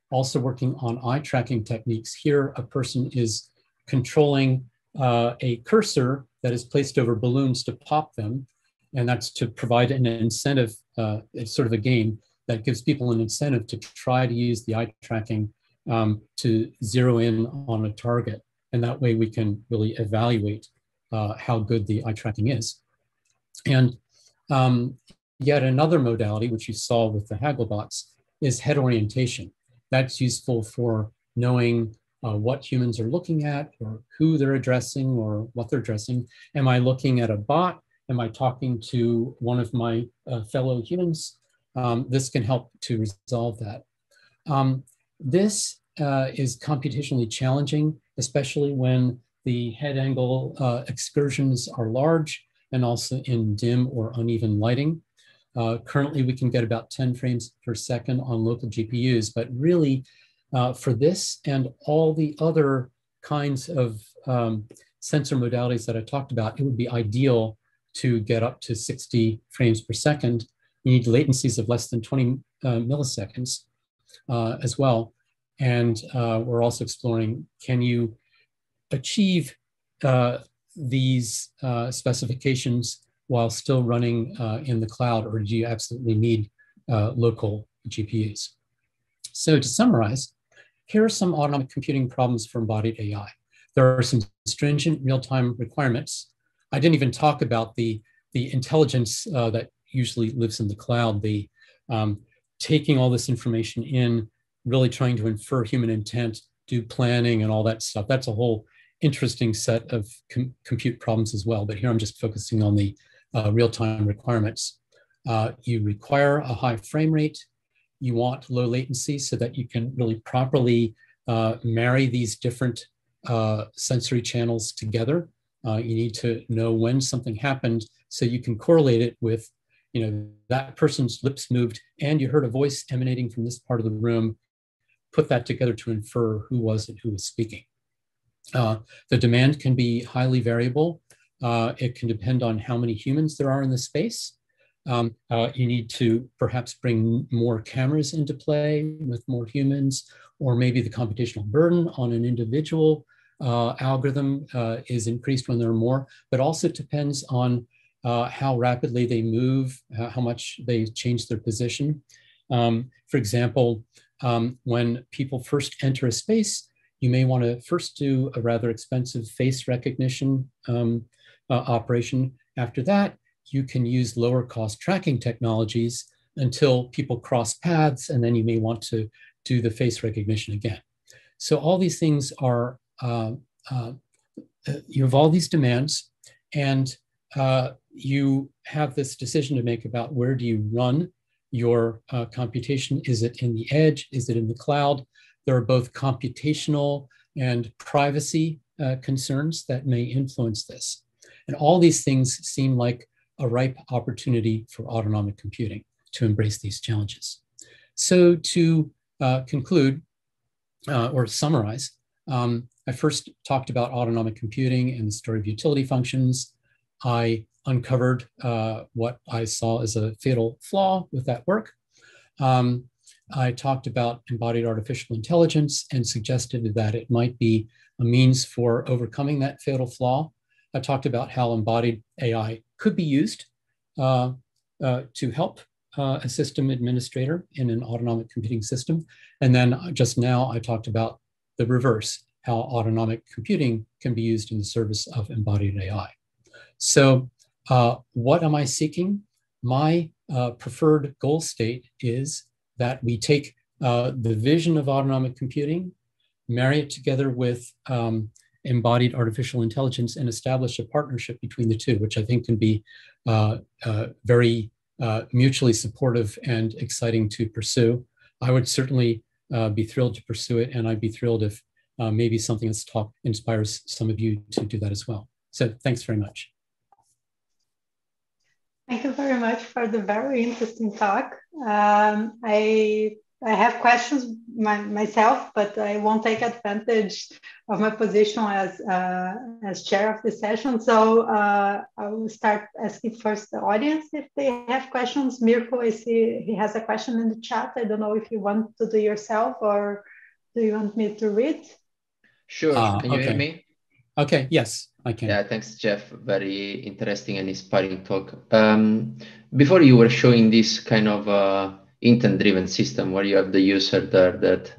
Also working on eye tracking techniques. Here, a person is controlling a cursor that is placed over balloons to pop them, and that's to provide an incentive. It's sort of a game that gives people an incentive to try to use the eye tracking to zero in on a target. And that way we can really evaluate how good the eye tracking is. And yet another modality, which you saw with the Hagglebots, is head orientation. That's useful for knowing what humans are looking at or who they're addressing or what they're addressing. Am I looking at a bot? Am I talking to one of my fellow humans? This can help to resolve that. This is computationally challenging, especially when the head angle excursions are large and also in dim or uneven lighting. Currently, we can get about 10 frames per second on local GPUs, but really for this and all the other kinds of sensor modalities that I talked about, it would be ideal to get up to 60 frames per second. You need latencies of less than 20 milliseconds as well. And we're also exploring, can you achieve these specifications while still running in the cloud, or do you absolutely need local GPUs? So to summarize, here are some autonomic computing problems for embodied AI. There are some stringent real-time requirements. I didn't even talk about the intelligence that usually lives in the cloud, the taking all this information in, really trying to infer human intent do planning and all that stuff. That's a whole interesting set of compute problems as well. But here I'm just focusing on the real-time requirements. You require a high frame rate. You want low latency so that you can really properly marry these different sensory channels together. You need to know when something happened so you can correlate it with, that person's lips moved and you heard a voice emanating from this part of the room. Put that together to infer who was speaking. The demand can be highly variable. It can depend on how many humans there are in the space. You need to perhaps bring more cameras into play with more humans, or maybe the computational burden on an individual algorithm is increased when there are more, but also depends on how rapidly they move, how much they change their position. For example, when people first enter a space, you may want to first do a rather expensive face recognition operation. After that, you can use lower cost tracking technologies until people cross paths, and then you may want to do the face recognition again. So all these things are, you have all these demands, and you have this decision to make about where do you run your computation. Is it in the edge? Is it in the cloud? There are both computational and privacy concerns that may influence this. And all these things seem like a ripe opportunity for autonomic computing to embrace these challenges. So to conclude or summarize, I first talked about autonomic computing and the story of utility functions. I uncovered what I saw as a fatal flaw with that work. I talked about embodied artificial intelligence and suggested that it might be a means for overcoming that fatal flaw. I talked about how embodied AI could be used to help a system administrator in an autonomic computing system. And then just now I talked about the reverse, how autonomic computing can be used in the service of embodied AI. So what am I seeking? My preferred goal state is that we take the vision of autonomic computing, marry it together with embodied artificial intelligence, and establish a partnership between the two, which I think can be very mutually supportive and exciting to pursue. I would certainly be thrilled to pursue it, and I'd be thrilled if maybe something that's talk inspires some of you to do that as well. So thanks very much. Thank you very much for the very interesting talk. I have questions myself, but I won't take advantage of my position as chair of the session. So I will start asking first the audience if they have questions. Mirko, I see he has a question in the chat. I don't know if you want to do yourself or do you want me to read? Sure. Can you hear me? Okay, yes, I can. Yeah, thanks, Jeff. Very interesting and inspiring talk. Before you were showing this kind of intent-driven system where you have the user there that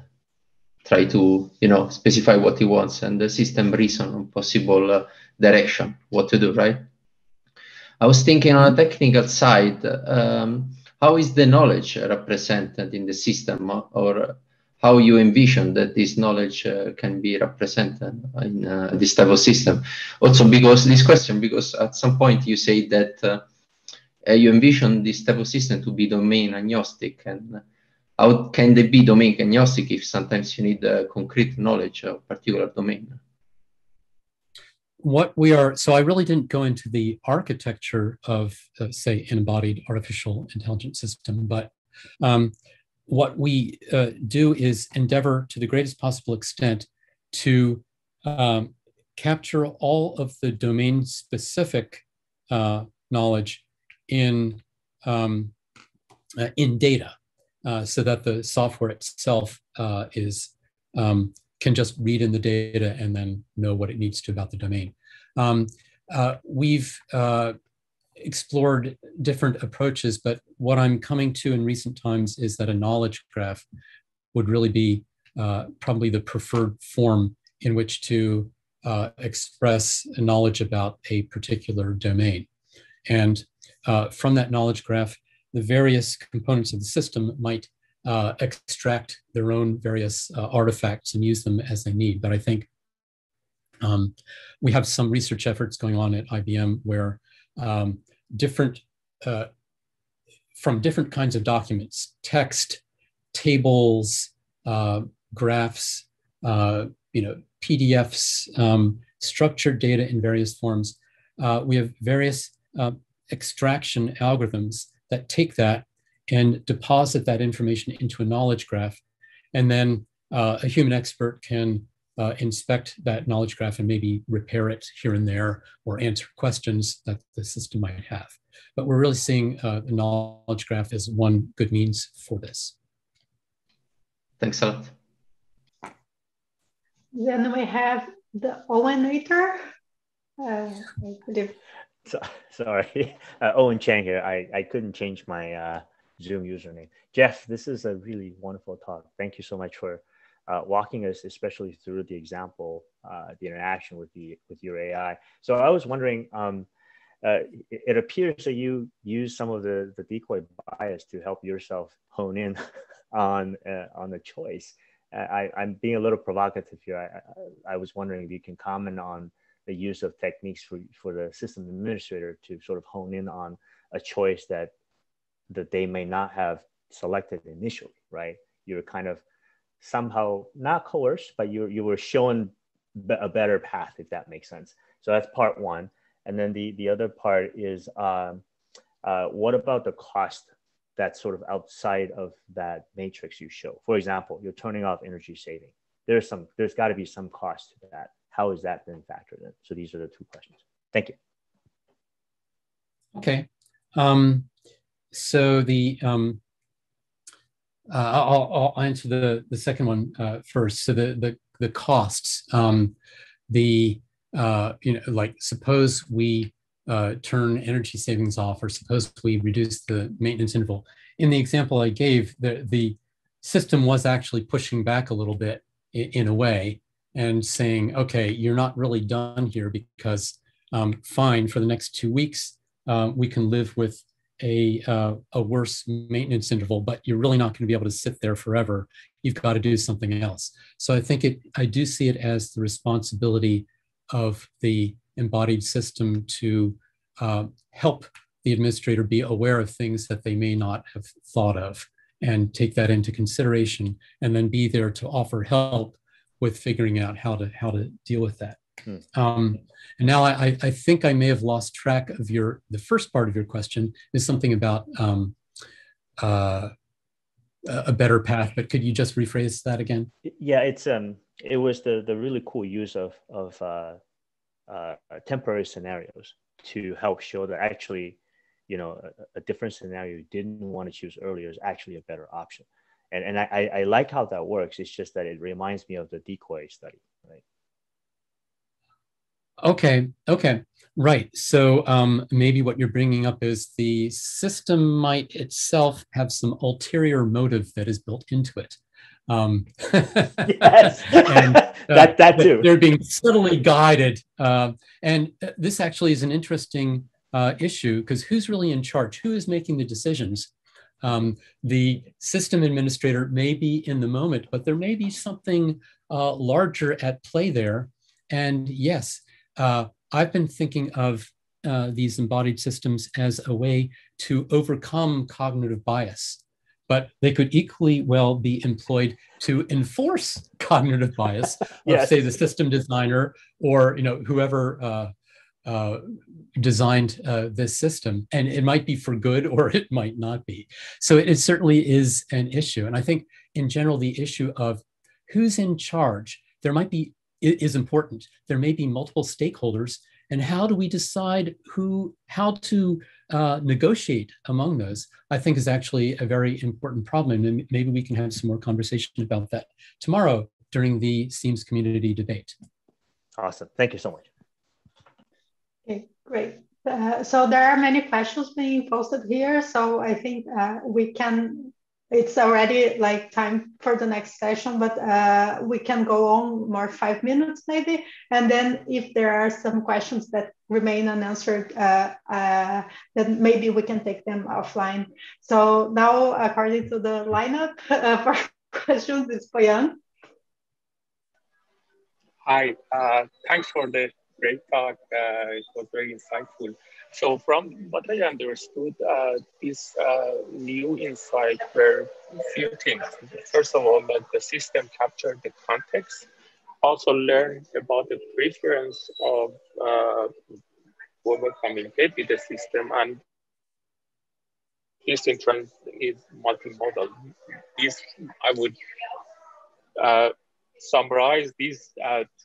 try to, specify what he wants and the system reason on possible direction, what to do, right? I was thinking on a technical side, how is the knowledge represented in the system, or how you envision that this knowledge can be represented in this type of system? Also, because at some point you say that you envision this type of system to be domain agnostic, and how can they be domain agnostic if sometimes you need concrete knowledge of a particular domain? So I really didn't go into the architecture of, say, an embodied artificial intelligence system, but what we do is endeavor to the greatest possible extent to capture all of the domain-specific knowledge in data, so that the software itself can just read in the data and then know what it needs to about the domain. We've explored different approaches, but what I'm coming to in recent times is that a knowledge graph would really be probably the preferred form in which to express knowledge about a particular domain. And from that knowledge graph, the various components of the system might extract their own various artifacts and use them as they need. But I think we have some research efforts going on at IBM where from different kinds of documents, text, tables, graphs, PDFs, structured data in various forms. We have various extraction algorithms that take that and deposit that information into a knowledge graph. And then a human expert can inspect that knowledge graph and maybe repair it here and there or answer questions that the system might have. But we're really seeing the knowledge graph as one good means for this. Thanks a lot. Then we have the Owenator. Sorry, Owen Chang here. I couldn't change my Zoom username. Jeff, this is a really wonderful talk. Thank you so much for walking us, especially through the example, the interaction with your AI. So I was wondering, it appears that you use some of the decoy bias to help yourself hone in on the choice. I'm being a little provocative here. I was wondering if you can comment on the use of techniques for the system administrator to sort of hone in on a choice that they may not have selected initially, right? You're kind of somehow not coerced, but you were shown a better path, if that makes sense. So that's part one. And then the other part is, what about the cost that's sort of outside of that matrix you show? For example, you're turning off energy saving. There's got to be some cost to that. How has that been factored in? So these are the two questions. Thank you. Okay. So I'll answer the second one first. So the costs, like suppose we turn energy savings off, or suppose we reduce the maintenance interval. In the example I gave, the system was actually pushing back a little bit in a way and saying, okay, you're not really done here because fine, for the next 2 weeks, we can live with a worse maintenance interval, but you're really not going to be able to sit there forever. You've got to do something else. So I think I do see it as the responsibility of the embodied system to help the administrator be aware of things that they may not have thought of and take that into consideration, and then be there to offer help with figuring out how to deal with that. And now I think I may have lost track of the first part of your question is something about a better path, but could you just rephrase that again? Yeah, it was the really cool use of temporary scenarios to help show that actually, a different scenario you didn't want to choose earlier is actually a better option. And I like how that works. It's just that it reminds me of the decoy study, right? Okay, right. So maybe what you're bringing up is the system might itself have some ulterior motive that is built into it. Yes, and that too. They're being subtly guided. And this actually is an interesting issue, because who's really in charge? Who is making the decisions? The system administrator may be in the moment, but there may be something larger at play there. And yes, I've been thinking of these embodied systems as a way to overcome cognitive bias, but they could equally well be employed to enforce cognitive bias of, say, the system designer or whoever designed this system. And it might be for good or it might not be. So it certainly is an issue. And I think in general, the issue of who's in charge, is important. There may be multiple stakeholders, and how do we decide how to negotiate among those, I think is actually a very important problem. And maybe we can have some more conversation about that tomorrow during the SEAMS community debate. Awesome. Thank you so much. Okay, great. So there are many questions being posted here. So I think we can it's already like time for the next session, but we can go on more 5 minutes maybe. And then if there are some questions that remain unanswered, then maybe we can take them offline. So now, according to the lineup for questions, is Poyan. Hi, thanks for the great talk. It was very insightful. So from what I understood, this new insight were a few things. First of all, that the system captured the context, also learned about the preference of who will communicate with the system, and this in turn is multimodal. This, I would summarize these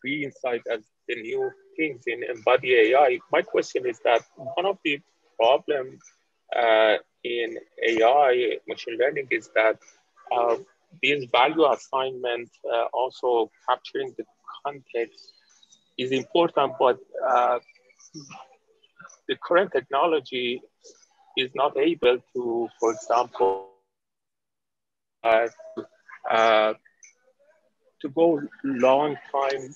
three insights as the new things in Embodied AI. My question is that one of the problems in AI machine learning is that these value assignment, also capturing the context, is important, but the current technology is not able to, for example, to go long time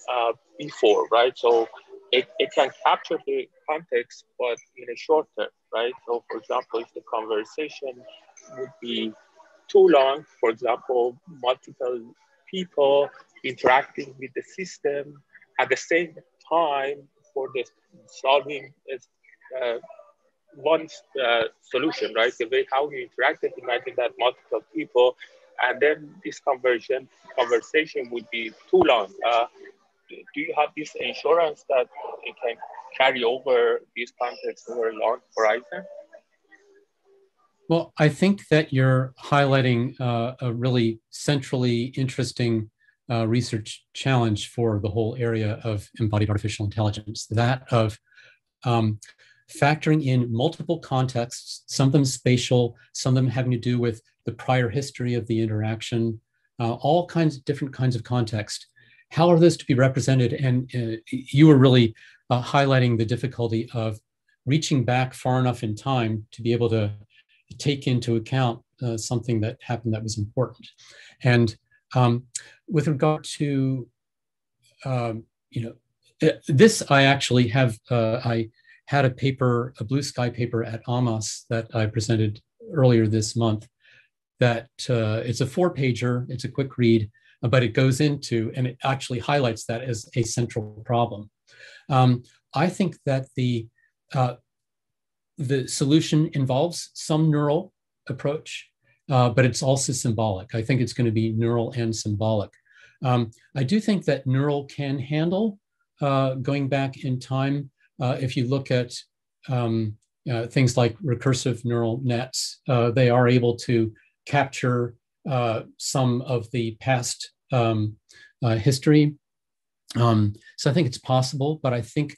before, right? So it can capture the context, but in a short term, right? So for example, if the conversation would be too long, for example, multiple people interacting with the system at the same time for the solving one solution, right? The way how you interacted, imagine that multiple people, and then this conversation would be too long. Do you have this insurance that it can carry over this context over a long horizon? Well, I think that you're highlighting a really centrally interesting research challenge for the whole area of embodied artificial intelligence, that of factoring in multiple contexts, some of them spatial, some of them having to do with the prior history of the interaction, all kinds of different kinds of context. How are those to be represented? And you were really highlighting the difficulty of reaching back far enough in time to be able to take into account something that happened that was important. And with regard to, this, I actually have, I had a paper, a blue sky paper at AMAS that I presented earlier this month that it's a 4-pager, it's a quick read, but it goes into, and it actually highlights that as a central problem. I think that the solution involves some neural approach, but it's also symbolic. I think it's going to be neural and symbolic. I do think that neural can handle going back in time. If you look at things like recursive neural nets, they are able to capture some of the past history. So I think it's possible, but I think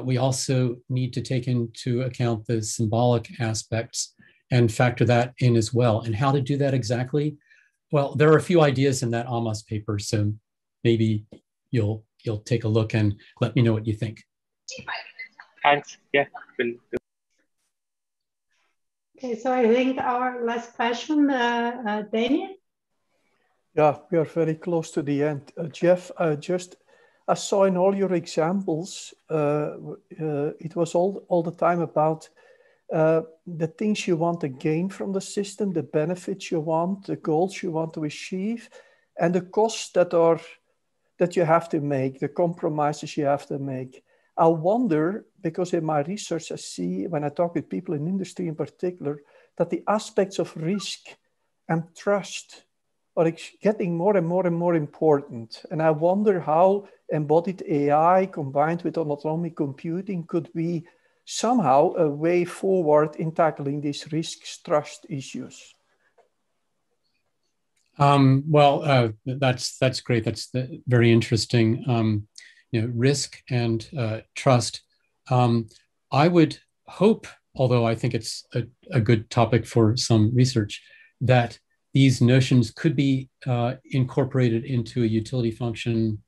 we also need to take into account the symbolic aspects and factor that in as well. And how to do that exactly? Well, there are a few ideas in that AMAS paper, so maybe you'll take a look and let me know what you think. Thanks. Yeah. Okay, so I think our last question, Danny. Yeah, we are very close to the end. Jeff, I saw in all your examples, it was all the time about the things you want to gain from the system, the benefits you want, the goals you want to achieve, and the costs that you have to make, the compromises you have to make. I wonder, because in my research I see, when I talk with people in industry in particular, that the aspects of risk and trust are getting more and more and more important. And I wonder how embodied AI combined with autonomic computing could be somehow a way forward in tackling these risks, trust issues. That's great. That's very interesting. Risk and trust. I would hope, although I think it's a good topic for some research, that these notions could be incorporated into a utility function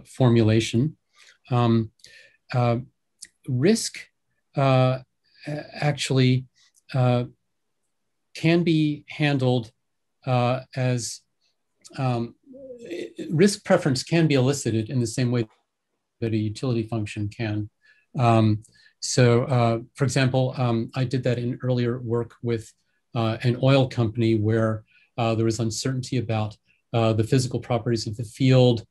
formulation. Risk actually can be handled as risk preference can be elicited in the same way that a utility function can. For example, I did that in earlier work with an oil company where there was uncertainty about the physical properties of the field,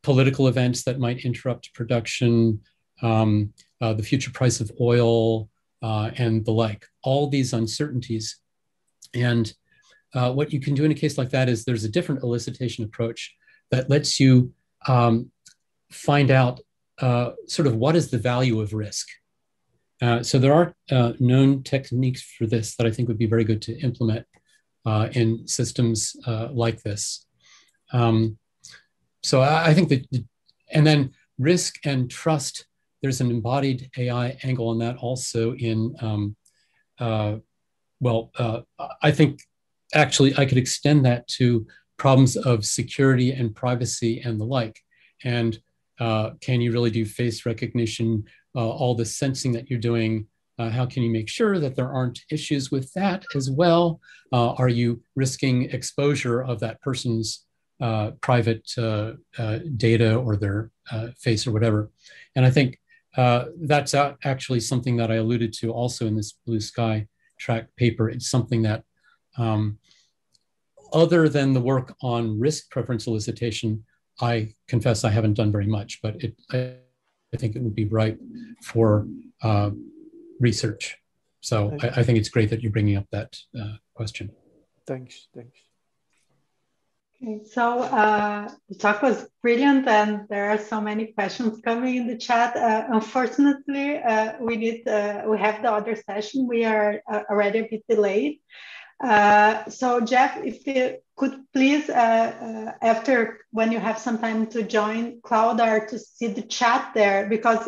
political events that might interrupt production, the future price of oil, and the like, all these uncertainties. And what you can do in a case like that is there's a different elicitation approach that lets you find out sort of what is the value of risk. So there are known techniques for this that I think would be very good to implement in systems like this. So I think that, and then risk and trust, there's an embodied AI angle on that also in, I think actually I could extend that to problems of security and privacy and the like. And can you really do face recognition, all the sensing that you're doing? How can you make sure that there aren't issues with that as well? Are you risking exposure of that person's private data or their face or whatever? And I think that's actually something that I alluded to also in this Blue Sky track paper. It's something that other than the work on risk preference elicitation, I confess I haven't done very much, but I think it would be ripe for research. So I think it's great that you're bringing up that question. Thanks. Okay, so the talk was brilliant, and there are so many questions coming in the chat. Unfortunately, we have the other session. We are already a bit delayed. So Jeff, if you could please, after when you have some time to join Cloudar to see the chat there, because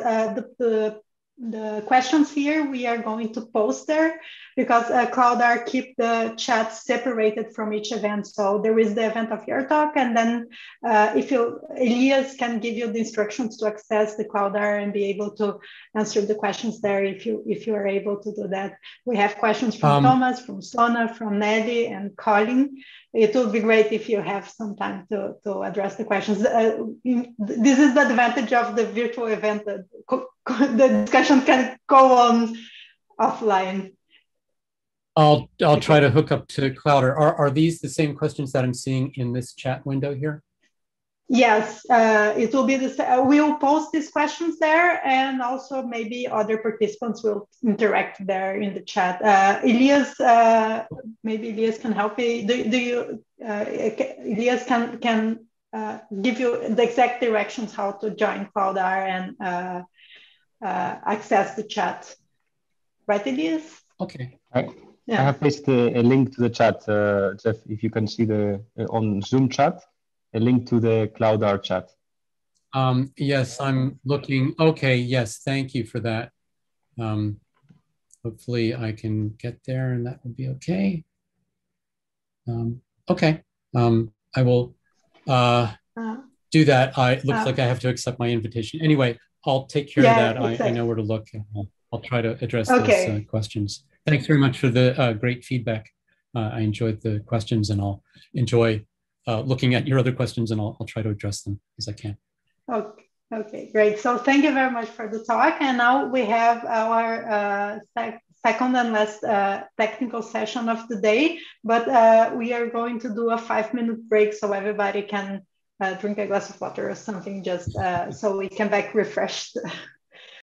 the questions here we are going to post there, because Cloudar keep the chat separated from each event. So there is the event of your talk, and then Elias can give you the instructions to access the Cloudar and be able to answer the questions there if you are able to do that. We have questions from Thomas, from Sona, from Nelly, and Colin. It would be great if you have some time to address the questions. This is the advantage of the virtual event. The discussion can go on offline. I'll try to hook up to Cloudar. Are these the same questions that I'm seeing in this chat window here? Yes, it will be the same. We'll post these questions there, and also maybe other participants will interact there in the chat. Elias, maybe Elias can help me. Elias can give you the exact directions how to join Cloudar and access the chat. Right, Elias? Okay. I have pasted a link to the chat, Jeff, if you can see on Zoom chat, a link to the Cloudar chat. Yes, I'm looking. Okay, yes, thank you for that. Hopefully I can get there and that would be okay. Okay, I will do that. It looks like I have to accept my invitation. Anyway, I'll take care of that. I know where to look. I'll try to address those questions. Thanks very much for the great feedback. I enjoyed the questions, and I'll enjoy looking at your other questions, and I'll try to address them as I can. Okay, great. So thank you very much for the talk. And now we have our second and last technical session of the day, but we are going to do a 5-minute break so everybody can drink a glass of water or something, just so we come back refreshed.